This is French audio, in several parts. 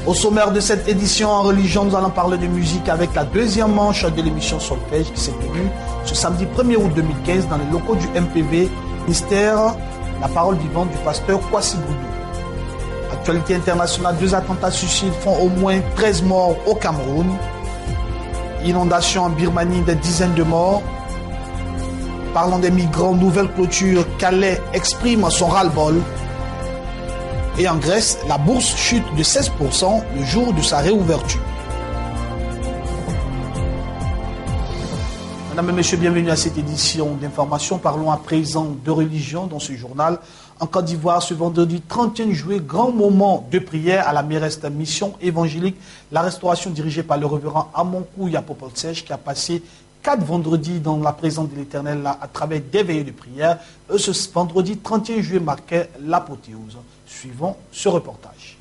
Au sommaire de cette édition en religion, nous allons parler de musique avec la deuxième manche de l'émission Solfège qui s'est tenue ce samedi 1er août 2015 dans les locaux du MPV, ministère La Parole Vivante du pasteur Kwasi Boudou. Actualité internationale, 2 attentats suicides font au moins 13 morts au Cameroun. Inondation en Birmanie, des dizaines de morts. Parlons des migrants, nouvelle clôture, Calais exprime son ras-le-bol. Et en Grèce, la bourse chute de 16% le jour de sa réouverture. Mesdames et messieurs, bienvenue à cette édition d'information. Parlons à présent de religion dans ce journal. En Côte d'Ivoire, ce vendredi 31 juillet, grand moment de prière à la Méreste Mission évangélique. La restauration dirigée par le révérend Amonkou Yapopolsej qui a passé 4 vendredis dans la présence de l'Éternel à travers des veillées de prière. Ce vendredi 31 juillet marquait l'apothéose. Suivons ce reportage.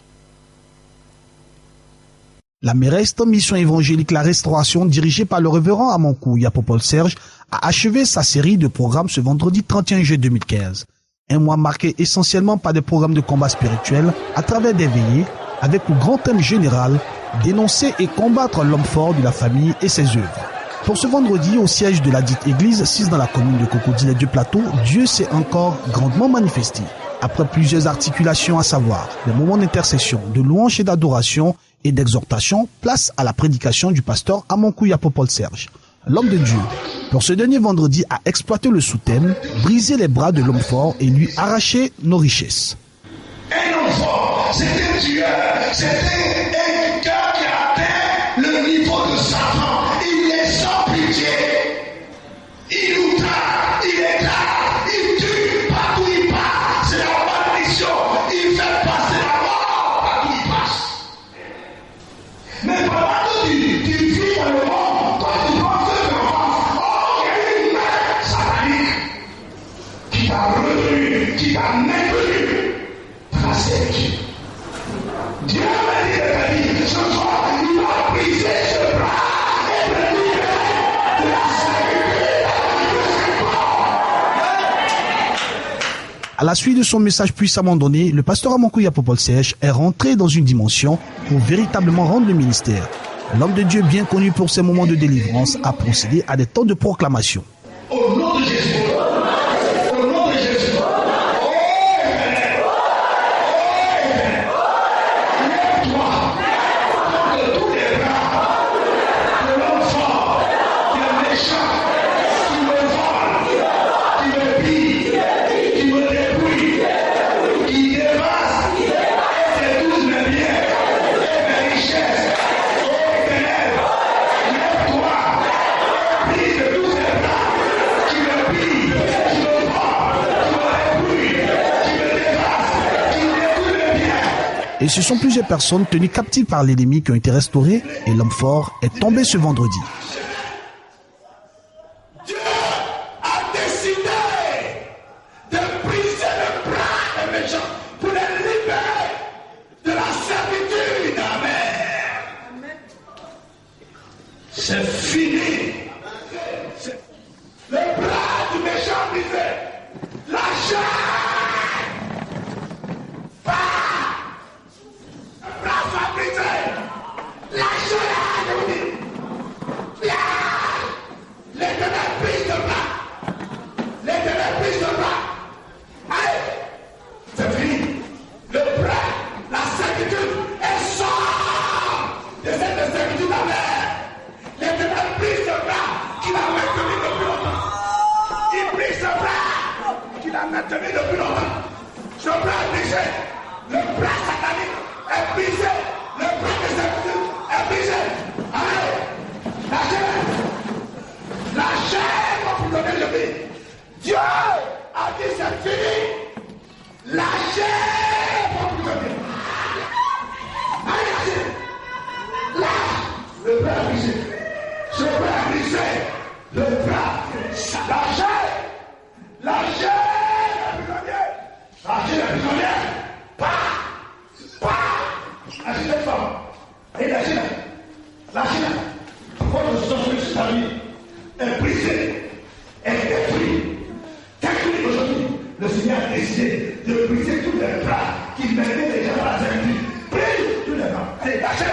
La Méreste Mission évangélique La Restauration, dirigée par le révérend Amonkou Yapopolsej, a achevé sa série de programmes ce vendredi 31 juillet 2015. Un mois marqué essentiellement par des programmes de combat spirituel à travers des veillées, avec pour grand thème général, dénoncer et combattre l'homme fort de la famille et ses œuvres. Pour ce vendredi, au siège de la dite église, 6 dans la commune de Cocodile et du Plateau, Dieu s'est encore grandement manifesté. Après plusieurs articulations, à savoir des moments d'intercession, de louange et d'adoration et d'exhortation, place à la prédication du pasteur Amonkou Yapopolsej. L'homme de Dieu, pour ce dernier vendredi, a exploité le sous-thème, briser les bras de l'homme fort et lui arracher nos richesses. Un homme fort, c'est un tueur, c'est un gars qui a atteint le niveau de Satan. Il est sans pitié. Il outrage, il éclate, il tue partout où il passe. C'est la malédiction. Il fait passer la mort partout où il passe. Mais pendant que tu vis dans le monde, toi tu penses que oh, il y a une main satanique qui t'a retenu, qui t'a maintenu tracé avec Dieu. Dieu m'a dit de ta vie, ce soir, il va briser ce bras. À la suite de son message puissamment donné, le pasteur Amonkou Yapopolsej est rentré dans une dimension pour véritablement rendre le ministère. L'homme de Dieu, bien connu pour ses moments de délivrance, a procédé à des temps de proclamation. Au nom de Jésus. Au nom de Jésus. Et ce sont plusieurs personnes tenues captives par l'ennemi qui ont été restaurées et l'homme fort est tombé ce vendredi. Dieu a décidé de briser le bras des méchants pour les libérer de la servitude. Amen. C'est fini. Le bras du méchant brisé. Lâchez. Depuis longtemps. Ce bras est brisé. Le bras satanique est brisé. Le bras des serviteurs est brisé. Allez, lâchez. Lâchez pour vous donner le vie. Dieu a dit c'est fini. Lâchez pour vous donner. Allez, lâchez. Lâchez. Le bras est brisé. Ce bras est brisé. Le bras. Lâchez. Lâchez. Lâchez la prisonnière. Pas. Lâchez cette femme. Et lâchez-la. Lâchez-la. Votre sorcellerie sur sa vie est brisée. Elle est détruite. Technique aujourd'hui, le Seigneur a décidé de briser tous les bras qui mettaient les gens à la servitude. Brise tous les bras. C'est lâcher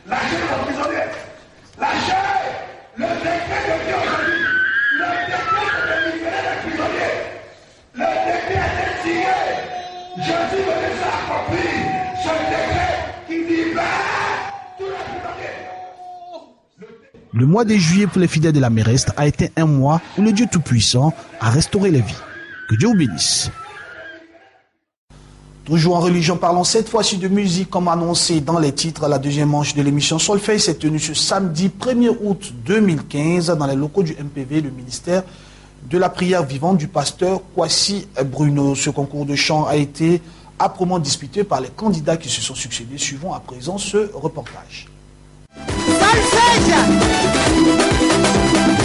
les emprisonnés, lâcher le décret de Dieu aujourd'hui, le décret de libérer les prisonniers, le décret est signé, Jésus me les a accompli, ce décret qui libère tous les prisonniers. Le mois de juillet pour les fidèles de la Méreste a été un mois où le Dieu Tout-Puissant a restauré les vies. Que Dieu vous bénisse. Toujours en religion, parlons cette fois-ci de musique comme annoncé dans les titres. La deuxième manche de l'émission Solfège s'est tenue ce samedi 1er août 2015 dans les locaux du MPV, le ministère de la prière vivante du pasteur Kwasi Bruno. Ce concours de chant a été âprement disputé par les candidats qui se sont succédés. Suivons à présent ce reportage.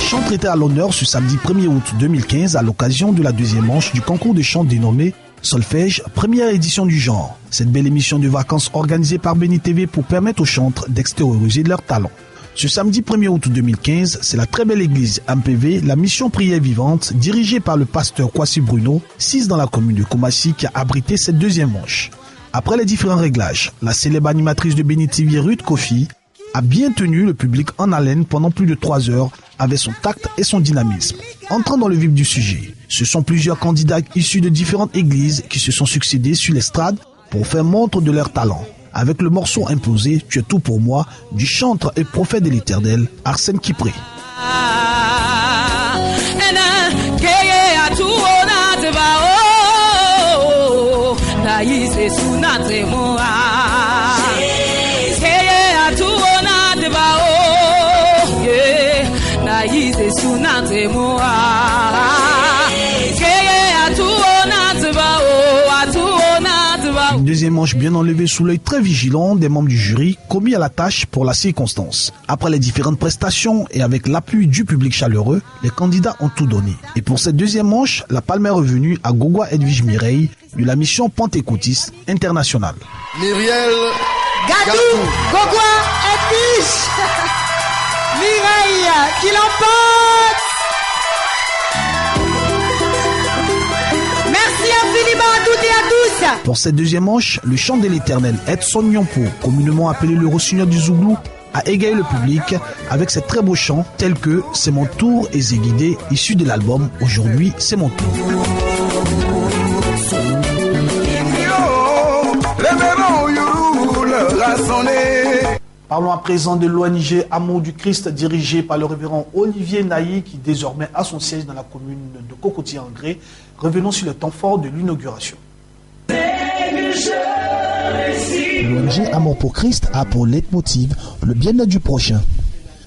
Chant traité à l'honneur ce samedi 1er août 2015 à l'occasion de la deuxième manche du concours de chant dénommé Solfège, première édition du genre. Cette belle émission de vacances organisée par Béni TV pour permettre aux chantres d'extérioriser leurs talents. Ce samedi 1er août 2015, c'est la très belle église MPV, la mission prière vivante, dirigée par le pasteur Kwasi Bruno, 6 dans la commune de Koumassi, qui a abrité cette deuxième manche. Après les différents réglages, la célèbre animatrice de Béni TV, Ruth Kofi, a bien tenu le public en haleine pendant plus de 3 heures avec son tact et son dynamisme. Entrant dans le vif du sujet, ce sont plusieurs candidats issus de différentes églises qui se sont succédés sur l'estrade pour faire montre de leur talent. Avec le morceau imposé « Tu es tout pour moi » du chantre et prophète de l'Éternel, Arsène Kipré. Une deuxième manche bien enlevée sous l'œil très vigilant des membres du jury, commis à la tâche pour la circonstance. Après les différentes prestations et avec l'appui du public chaleureux, les candidats ont tout donné. Et pour cette deuxième manche, la palme est revenue à Gogwa Edwige Mireille de la mission Pentecôtiste internationale. Myriel Gadou, Gogwa Edwige Mireille qui l'emporte. Merci infiniment à toutes et à tous. Pour cette deuxième manche, le chant de l'Éternel Edson Nyampo, communément appelé le Rossignol du Zouglou, a égayé le public avec ses très beaux chants tels que C'est mon tour et Zéguidé, issu de l'album Aujourd'hui c'est mon tour. Parlons à présent de l'ONG Amour du Christ dirigé par le révérend Olivier Naï qui désormais a son siège dans la commune de Cocody-en-Gré. Revenons sur le temps fort de l'inauguration. L'ONG Amour pour Christ a pour leitmotiv le bien-être du prochain.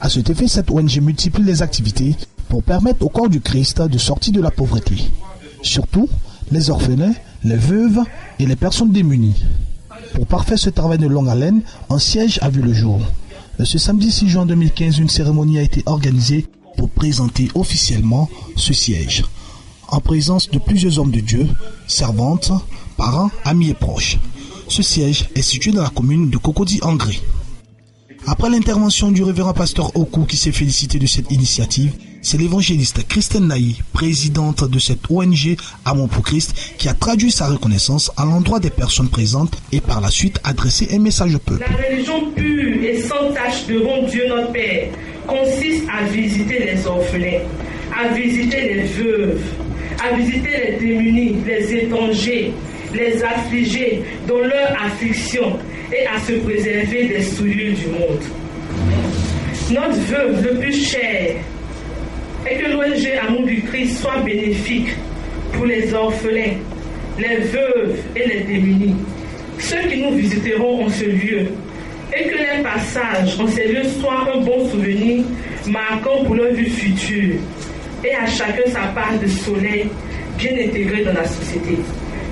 À cet effet, cette ONG multiplie les activités pour permettre au corps du Christ de sortir de la pauvreté. Surtout, les orphelins, les veuves et les personnes démunies. Pour parfaire ce travail de longue haleine, un siège a vu le jour. Ce samedi 6 juin 2015, une cérémonie a été organisée pour présenter officiellement ce siège. En présence de plusieurs hommes de Dieu, servantes, parents, amis et proches. Ce siège est situé dans la commune de Cocody-en-Gré. Après l'intervention du révérend pasteur Oku qui s'est félicité de cette initiative, c'est l'évangéliste Christine Naï, présidente de cette ONG Amour pour Christ, qui a traduit sa reconnaissance à l'endroit des personnes présentes et par la suite adressé un message au peuple. La religion pure et sans tache devant Dieu notre Père consiste à visiter les orphelins, à visiter les veuves, à visiter les démunis, les étrangers, les affligés dans leur affliction et à se préserver des souillures du monde. Notre vœu le plus cher est que l'ONG Amour du Christ soit bénéfique pour les orphelins, les veuves et les démunis, ceux qui nous visiteront en ce lieu, et que les passages en ces lieux soient un bon souvenir marquant pour leur vie future, et à chacun sa part de soleil bien intégrée dans la société.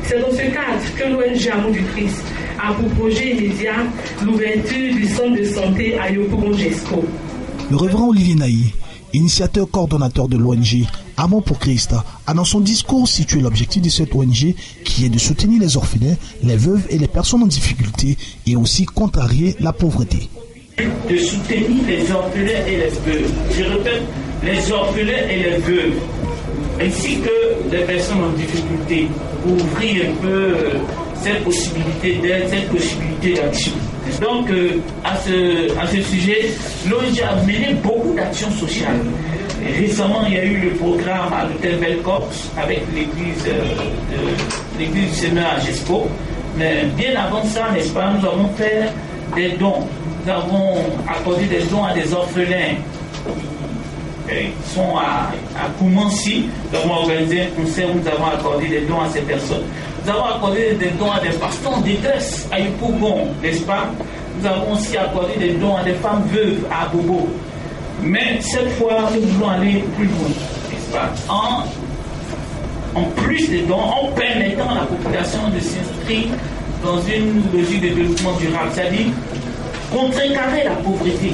C'est dans ce cadre que l'ONG Amour du Christ a pour projet immédiat l'ouverture du centre de santé à Yopougon-Jesco. Le révérend Olivier Naï, initiateur coordonnateur de l'ONG Amour pour Christ, a dans son discours situé l'objectif de cette ONG qui est de soutenir les orphelins, les veuves et les personnes en difficulté et aussi contrarier la pauvreté. De soutenir les orphelins et les veuves. Je répète, les orphelins et les veuves, ainsi que les personnes en difficulté, pour ouvrir un peu cette possibilité d'aide, cette possibilité d'action. Donc, à ce sujet, l'ONG a mené beaucoup d'actions sociales. Et récemment, il y a eu le programme à l'hôtel Bellecorse avec l'église du Seigneur à Gesco. Mais bien avant ça, n'est-ce pas, nous avons fait des dons. Nous avons accordé des dons à des orphelins qui sont à Koumansi. Nous avons organisé un concert où nous avons accordé des dons à ces personnes. Nous avons accordé des dons à des pasteurs en détresse à Yopougon, n'est-ce pas? Nous avons aussi accordé des dons à des femmes veuves à Bobo. Mais cette fois, nous voulons aller plus loin, n'est-ce pas? En plus des dons, en permettant à la population de s'inscrire dans une logique de développement durable, c'est-à-dire contrecarrer la pauvreté,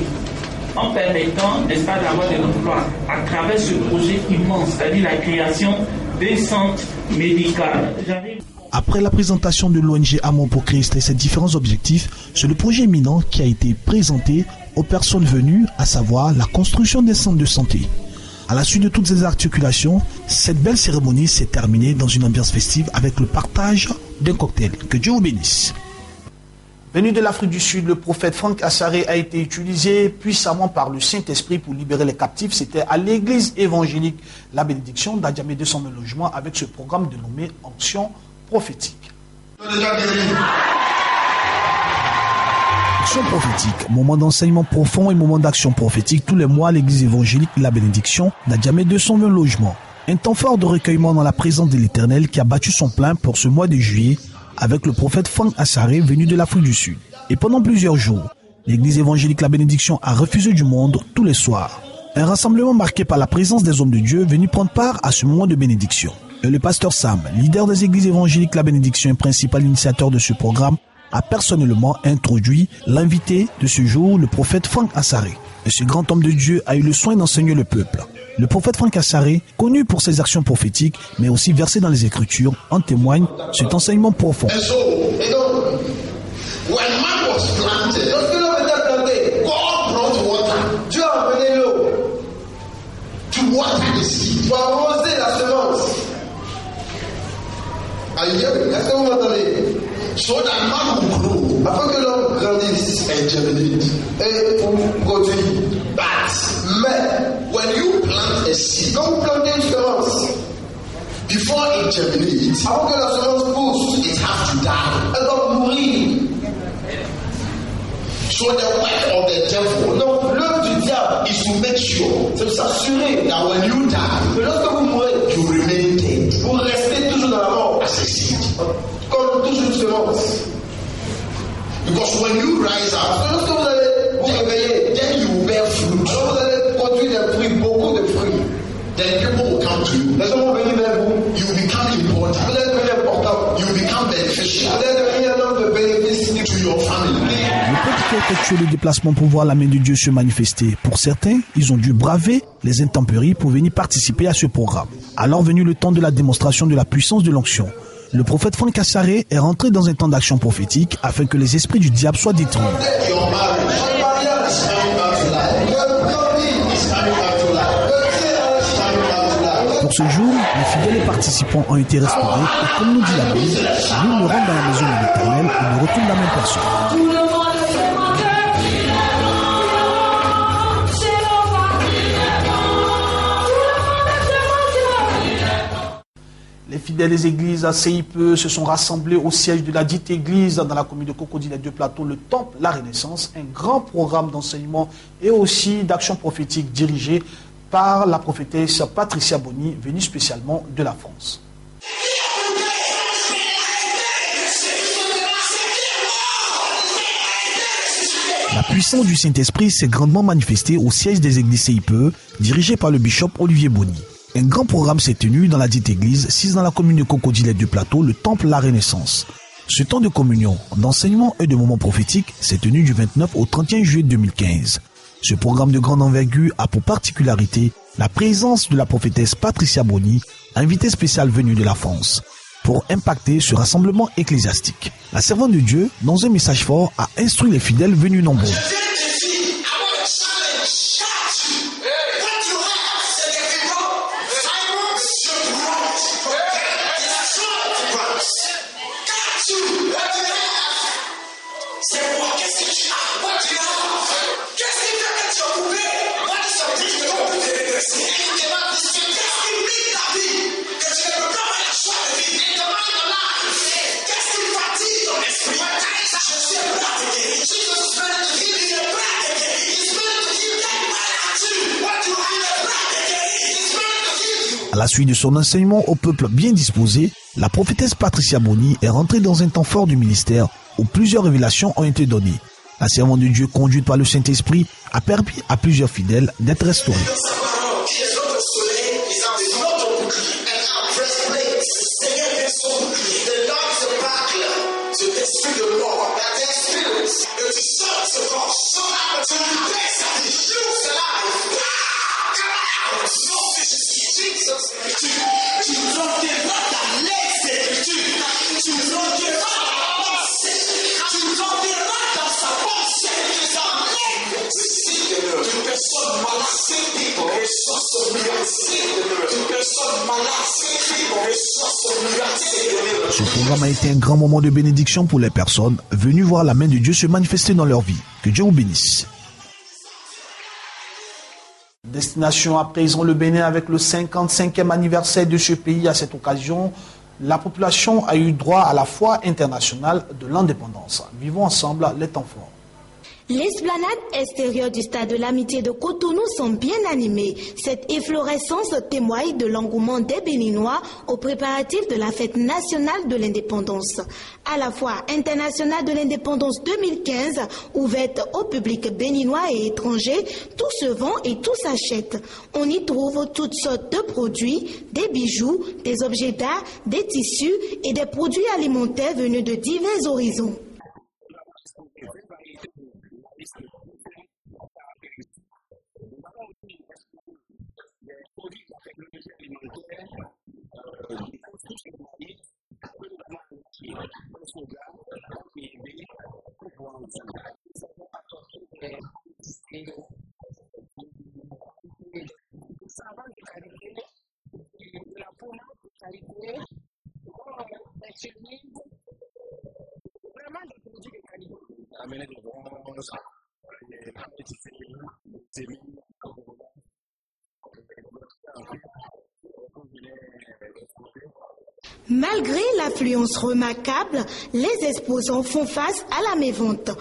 en permettant, n'est-ce pas, d'avoir de l'emploi à travers ce projet immense, c'est-à-dire la création des centres médicaux. Après la présentation de l'ONG Amour pour Christ et ses différents objectifs, c'est le projet éminent qui a été présenté aux personnes venues, à savoir la construction des centres de santé. À la suite de toutes ces articulations, cette belle cérémonie s'est terminée dans une ambiance festive avec le partage d'un cocktail. Que Dieu vous bénisse. Venu de l'Afrique du Sud, le prophète Franck Assaré a été utilisé puissamment par le Saint-Esprit pour libérer les captifs. C'était à l'église évangélique La Bénédiction d'Adjamé 200 000 logements avec ce programme dénommé Action prophétique. Action prophétique, moment d'enseignement profond et moment d'action prophétique tous les mois à l'église évangélique La Bénédiction d'Adjamé 220 logements. Un temps fort de recueillement dans la présence de l'Éternel qui a battu son plein pour ce mois de juillet avec le prophète Franck Assaré venu de l'Afrique du Sud. Et pendant plusieurs jours, l'église évangélique La Bénédiction a refusé du monde tous les soirs. Un rassemblement marqué par la présence des hommes de Dieu venus prendre part à ce moment de bénédiction. Et le pasteur Sam, leader des églises évangéliques La Bénédiction et principal initiateur de ce programme, a personnellement introduit l'invité de ce jour, le prophète Franck Assaré. Et ce grand homme de Dieu a eu le soin d'enseigner le peuple. Le prophète Franck Assaré, connu pour ses actions prophétiques, mais aussi versé dans les Écritures, en témoigne cet enseignement profond. Lorsque l'homme était planté, God brought water. Dieu a amené l'eau. To water the seed. Pour arroser la semence. Est-ce que vous m'entendez? So that man will grow. Afin que l'homme grandisse and germinate. Et produire. Mais when you plant a seed, quand vous plantez une semence, before it germinates, avant que la semence pousse, it has to die. Elle doit mourir. So the work of the devil, donc l'œuvre du diable is to make sure, c'est de s'assurer that when you die, que lorsque vous mourrez, you remain dead. Vous restez toujours dans la mort, as a seed, comme toujours une semence. Because when you rise up, lorsque vous allez vous réveiller, then you will bear fruit. Alors vous allez produire des fruits, beaucoup de fruits. Then people will come to you. Les gens vont venir vers vous. You will become important. Vous allez devenir important. You will become beneficial. Vous allez devenir un homme de bénéfice to your family. Le peuple qui a effectué le déplacement pour voir la main de Dieu se manifester. Pour certains, ils ont dû braver les intempéries pour venir participer à ce programme. Alors venu le temps de la démonstration de la puissance de l'onction. Le prophète Franck Assaré est rentré dans un temps d'action prophétique afin que les esprits du diable soient détruits. Pour ce jour, les fidèles et participants ont été restaurés et comme nous dit la Bible, nous nous rendons dans la maison de l'Éternel et nous retournons la même personne. Les fidèles des églises à CIPE se sont rassemblés au siège de la dite église dans la commune de Cocody, les deux plateaux, le Temple, la Renaissance, un grand programme d'enseignement et aussi d'action prophétique dirigé par la prophétesse Patricia Boni, venue spécialement de la France. La puissance du Saint-Esprit s'est grandement manifestée au siège des églises CIPE, dirigé par le bishop Olivier Boni. Un grand programme s'est tenu dans la dite église, située dans la commune de Cocody, les deux plateaux, le Temple, la Renaissance. Ce temps de communion, d'enseignement et de moments prophétiques s'est tenu du 29 au 31 juillet 2015. Ce programme de grande envergure a pour particularité la présence de la prophétesse Patricia Boni, invitée spéciale venue de la France, pour impacter ce rassemblement ecclésiastique. La servante de Dieu, dans un message fort, a instruit les fidèles venus nombreux. C'est moi, qu'est-ce que la suite de son enseignement au peuple bien disposé, la prophétesse Patricia Boni est rentrée dans un temps fort du ministère où plusieurs révélations ont été données. La servante de Dieu conduite par le Saint-Esprit a permis à plusieurs fidèles d'être restaurés. Ce programme a été un grand moment de bénédiction pour les personnes venues voir la main de Dieu se manifester dans leur vie. Que Dieu vous bénisse. Destination à présent le Bénin avec le 55e anniversaire de ce pays. À cette occasion, la population a eu droit à la foi internationale de l'indépendance. Vivons ensemble les temps forts. L'esplanade extérieure du stade de l'Amitié de Cotonou sont bien animées. Cette efflorescence témoigne de l'engouement des Béninois aux préparatifs de la fête nationale de l'indépendance. À la fois internationale de l'indépendance 2015, ouverte au public béninois et étranger, tout se vend et tout s'achète. On y trouve toutes sortes de produits, des bijoux, des objets d'art, des tissus et des produits alimentaires venus de divers horizons. Malgré l'affluence remarquable, les exposants font face à la mévente.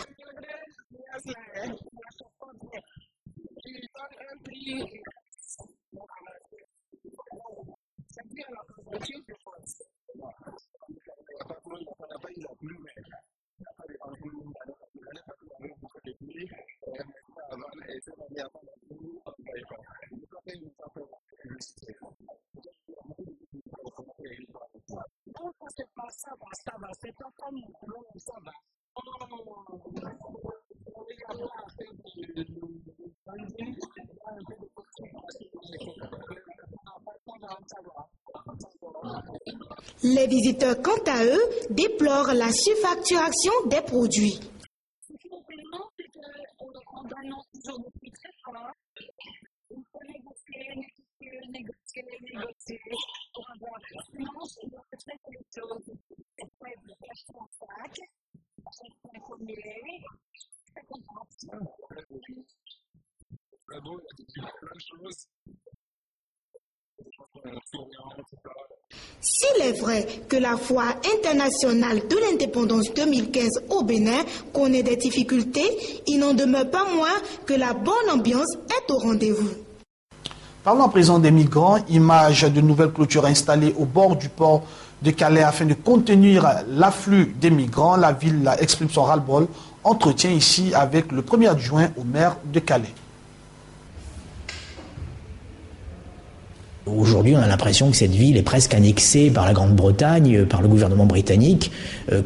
Les visiteurs, quant à eux, déplorent la surfacturation des produits. Ce qui nous demande, c'est qu'on annonce toujours des prix très forts. Il faut négocier pour avoir sinon, il faut faire les choses. Il faut être de cash en sac, il faut informer, c'est compréhensible. D'abord, il y a plein de choses. S'il est vrai que la foi internationale de l'indépendance 2015 au Bénin connaît des difficultés, il n'en demeure pas moins que la bonne ambiance est au rendez-vous. Parlons à présent des migrants, images de nouvelles clôtures installées au bord du port de Calais afin de contenir l'afflux des migrants. La ville exprime son ras-le-bol. Entretien ici avec le premier adjoint au maire de Calais. Aujourd'hui, on a l'impression que cette ville est presque annexée par la Grande-Bretagne, par le gouvernement britannique,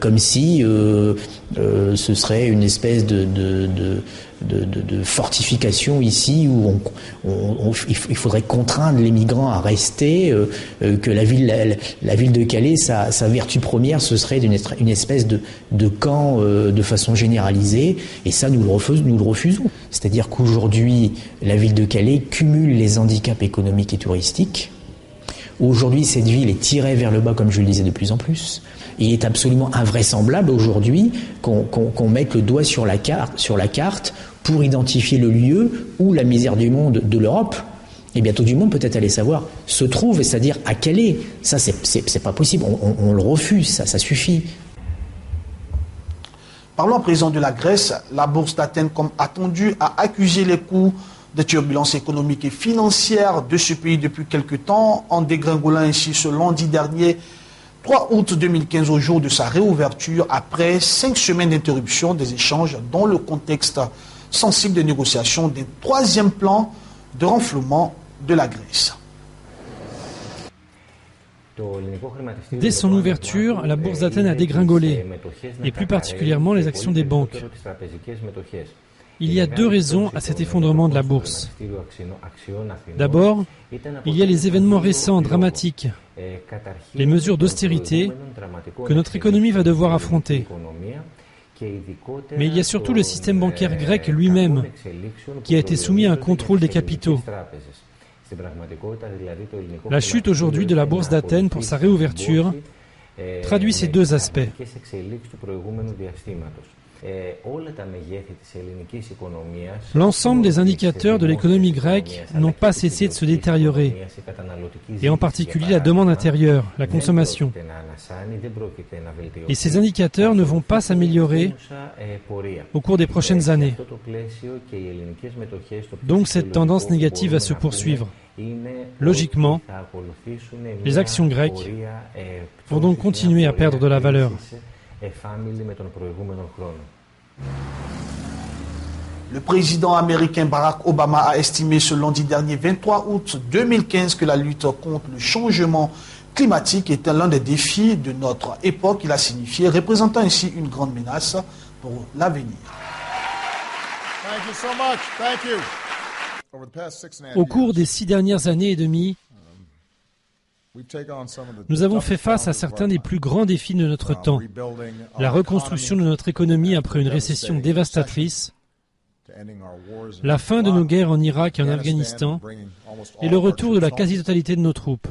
comme si ce serait une espèce de fortification ici où il faudrait contraindre les migrants à rester, que la ville de Calais, sa vertu première, ce serait une espèce de camp de façon généralisée, et ça nous le refusons. C'est-à-dire qu'aujourd'hui, la ville de Calais cumule les handicaps économiques et touristiques. Aujourd'hui, cette ville est tirée vers le bas, comme je le disais, de plus en plus. Il est absolument invraisemblable aujourd'hui qu'on mette le doigt sur la carte pour identifier le lieu où la misère du monde de l'Europe, et bientôt du monde peut-être aller savoir, se trouve, c'est-à-dire à Calais. Ça, c'est pas possible. On le refuse, ça suffit. Parlons à présent de la Grèce. La bourse d'Athènes, comme attendu, a accusé les coûts des turbulences économiques et financières de ce pays depuis quelque temps, en dégringolant ainsi ce lundi dernier, 3 août 2015, au jour de sa réouverture, après 5 semaines d'interruption des échanges dans le contexte sensible des négociations d'un 3e plan de renflouement de la Grèce. Dès son ouverture, la bourse d'Athènes a dégringolé, et plus particulièrement les actions des banques. Il y a 2 raisons à cet effondrement de la bourse. D'abord, il y a les événements récents dramatiques, les mesures d'austérité que notre économie va devoir affronter. Mais il y a surtout le système bancaire grec lui-même, qui a été soumis à un contrôle des capitaux. La chute aujourd'hui de la bourse d'Athènes pour sa réouverture traduit ces 2 aspects. L'ensemble des indicateurs de l'économie grecque n'ont pas cessé de se détériorer, et en particulier la demande intérieure, la consommation. Et ces indicateurs ne vont pas s'améliorer au cours des prochaines années. Donc cette tendance négative va se poursuivre. Logiquement, les actions grecques vont donc continuer à perdre de la valeur. Le président américain Barack Obama a estimé ce lundi dernier 23 août 2015 que la lutte contre le changement climatique était l'un des défis de notre époque. Il a signifié, représentant ainsi une grande menace pour l'avenir. Au cours des 6 dernières années et demie, nous avons fait face à certains des plus grands défis de notre temps. La reconstruction de notre économie après une récession dévastatrice, la fin de nos guerres en Irak et en Afghanistan, et le retour de la quasi-totalité de nos troupes.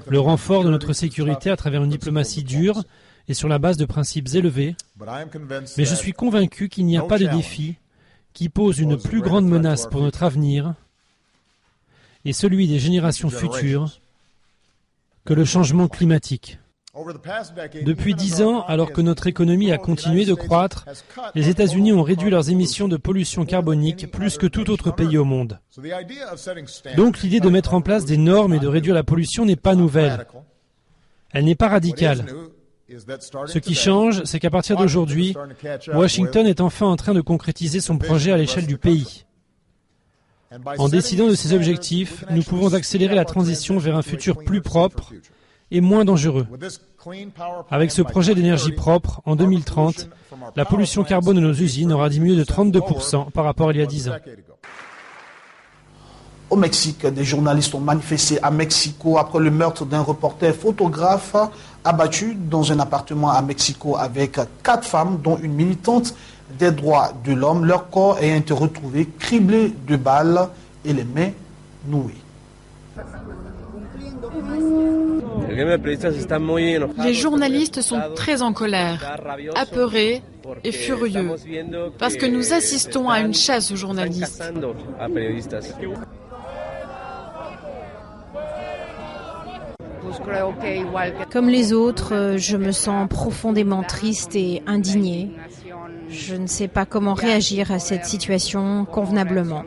Le renfort de notre sécurité à travers une diplomatie dure et sur la base de principes élevés. Mais je suis convaincu qu'il n'y a pas de défi qui pose une plus grande menace pour notre avenir et celui des générations futures que le changement climatique. Depuis 10 ans, alors que notre économie a continué de croître, les États-Unis ont réduit leurs émissions de pollution carbonique plus que tout autre pays au monde. Donc l'idée de mettre en place des normes et de réduire la pollution n'est pas nouvelle. Elle n'est pas radicale. Ce qui change, c'est qu'à partir d'aujourd'hui, Washington est enfin en train de concrétiser son projet à l'échelle du pays. En décidant de ces objectifs, nous pouvons accélérer la transition vers un futur plus propre et moins dangereux. Avec ce projet d'énergie propre, en 2030, la pollution carbone de nos usines aura diminué de 32% par rapport à il y a 10 ans. Au Mexique, des journalistes ont manifesté à Mexico après le meurtre d'un reporter photographe abattu dans un appartement à Mexico avec 4 femmes, dont une militante des droits de l'homme, leur corps ayant été retrouvé criblé de balles et les mains nouées. Les journalistes sont très en colère, apeurés et furieux, parce que nous assistons à une chasse aux journalistes. Comme les autres, je me sens profondément triste et indignée. Je ne sais pas comment réagir à cette situation convenablement.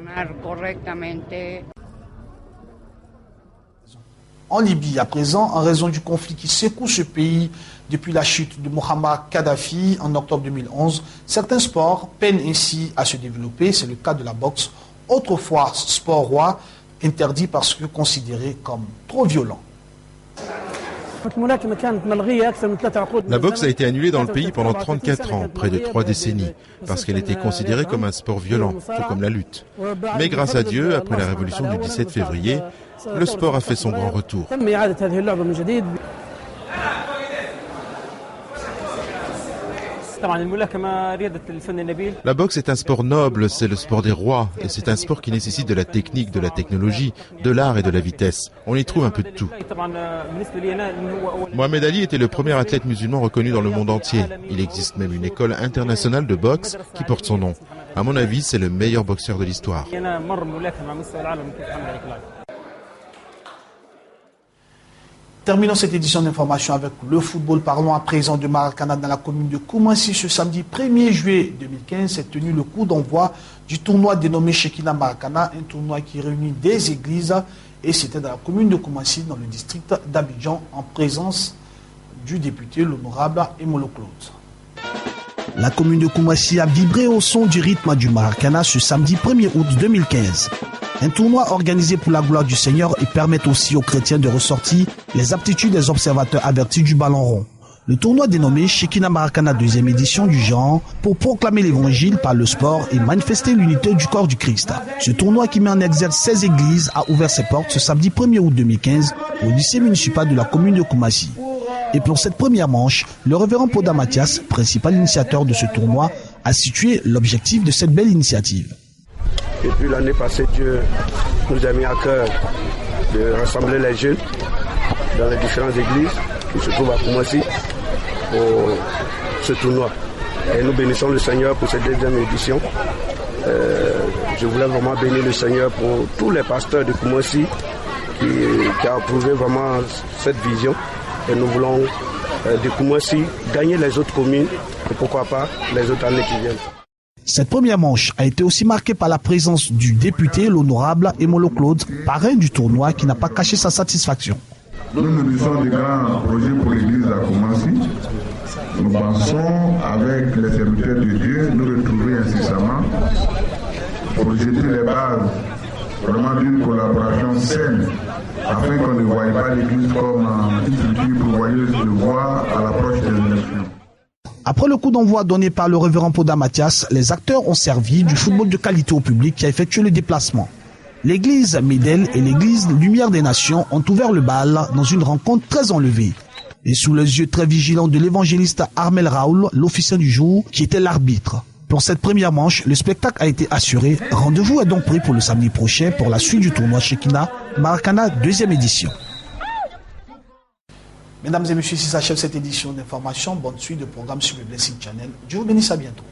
En Libye, à présent, en raison du conflit qui secoue ce pays depuis la chute de Mohamed Kadhafi en octobre 2011, certains sports peinent ainsi à se développer. C'est le cas de la boxe, autrefois sport roi, interdit parce que considéré comme trop violent. La boxe a été annulée dans le pays pendant 34 ans, près de 3 décennies, parce qu'elle était considérée comme un sport violent, tout comme la lutte. Mais grâce à Dieu, après la révolution du 17 février, le sport a fait son grand retour. La boxe est un sport noble, c'est le sport des rois, et c'est un sport qui nécessite de la technique, de la technologie, de l'art et de la vitesse. On y trouve un peu de tout. Mohamed Ali était le premier athlète musulman reconnu dans le monde entier. Il existe même une école internationale de boxe qui porte son nom. À mon avis, c'est le meilleur boxeur de l'histoire. Terminons cette édition d'information avec le football. Parlons à présent de Maracana dans la commune de Koumassi. Ce samedi 1er juillet 2015 s'est tenu le coup d'envoi du tournoi dénommé Shekina Maracana, un tournoi qui réunit des églises et c'était dans la commune de Koumassi, dans le district d'Abidjan, en présence du député, l'honorable Emolo Claude. La commune de Koumassi a vibré au son du rythme du Maracana ce samedi 1er août 2015. Un tournoi organisé pour la gloire du Seigneur et permet aussi aux chrétiens de ressortir les aptitudes des observateurs avertis du ballon rond. Le tournoi dénommé Shekina Maracana 2e édition du genre pour proclamer l'évangile par le sport et manifester l'unité du corps du Christ. Ce tournoi qui met en exergue 16 églises a ouvert ses portes ce samedi 1er août 2015 au lycée municipal de la commune de Koumassi. Et pour cette première manche, le révérend Poda Mathias, principal initiateur de ce tournoi, a situé l'objectif de cette belle initiative. Depuis l'année passée, Dieu nous a mis à cœur de rassembler les jeunes dans les différentes églises qui se trouvent à Koumassi pour ce tournoi. Et nous bénissons le Seigneur pour cette deuxième édition. Je voulais vraiment bénir le Seigneur pour tous les pasteurs de Koumassi qui ont approuvé vraiment cette vision. Et nous voulons de Koumassi gagner les autres communes et pourquoi pas les autres années qui viennent. Cette première manche a été aussi marquée par la présence du député, l'honorable Emolo Claude, parrain du tournoi, qui n'a pas caché sa satisfaction. Nous nourrissons des grands projets pour l'église à Koumassi. Nous pensons, avec les serviteurs de Dieu, nous retrouver incessamment pour jeter les bases vraiment d'une collaboration saine, afin qu'on ne voie pas l'église comme une structure pourvoyeuse de voix à l'approche des élections. Après le coup d'envoi donné par le révérend Poda Mathias, les acteurs ont servi du football de qualité au public qui a effectué le déplacement. L'église Médel et l'église Lumière des Nations ont ouvert le bal dans une rencontre très enlevée. Et sous les yeux très vigilants de l'évangéliste Armel Raoul, l'officier du jour, qui était l'arbitre. Pour cette première manche, le spectacle a été assuré. Rendez-vous est donc pris pour le samedi prochain pour la suite du tournoi Shekina Maracana 2e édition. Mesdames et messieurs, si ça achève cette édition d'information, bonne suite de programme sur le Blessing Channel. Dieu vous bénisse, à bientôt.